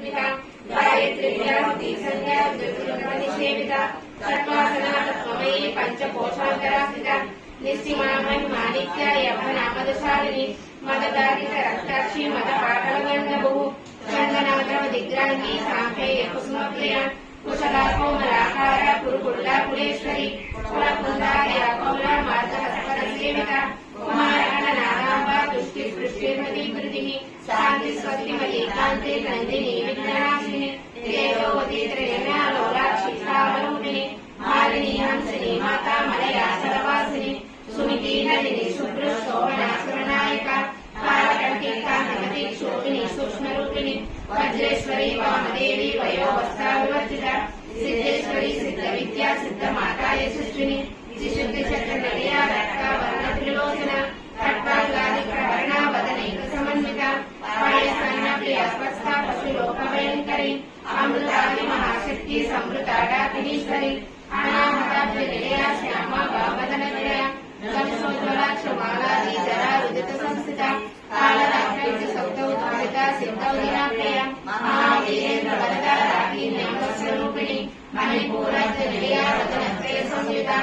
गायत्री संज्ञा निषेविता तत्वासना तत्त्वमयी पंचकोशान्तरास्थिता निस्सीमा महिमानित्या यवनामदशालिनी मददारित रक्ताक्षी मदपाटलगण्डभुः चन्दनाद्रवदिग्राही साम्पेय कुसुमप्रिया कुशला कोमलाकार कुरुकुल्ला कुलेश्वरी कुलकुन्दाया कौला मार्गहस्तरसेविता कुमारगणनानाम्बा तुष्टिस्पृष्टिर्मती कृतिः शान्ति स्वस्तिमती कान्ति नन्दिनी विघ्ननाशिनी तेजोवती त्रिनयनालोलाक्षी कामरूपिणी मालिनी हंसिनी माता मलया सरवासिनी सुमिति नलिनी शुभ्रशोभना सुरनायिका कालकंठी कांतिमती शोभिनी सूक्ष्मरूपिणी वज्रेश्वरी वामदेवी वयोवस्था विवर्जिता सिद्धेश्वरी सिद्धविद्या सिद्धमाता यशस्विनी विशुद्धिचक्रनलिया रक्तावर्ण त्रिलोचना खट्वाङ्गादिप्रहरणा वदनैक समन्विता पायसान्नप्रिया स्वस्था पशुलोकभयङ्करी अमृतादि महाशक्ति समृता डाकिनीश्वरी अनाहताब्जनिलया श्यामा वामदनत्रया वंशोज्वलाक्षमालादि जरारुदित संस्थिता कालरात्रि सौतौ धारिता सिद्धौ दिनाप्रिया महावीरेन्द्र वरदा रागी न्यामस्वरूपिणी मणिपूरज्जनिलया वदनत्रय संयुता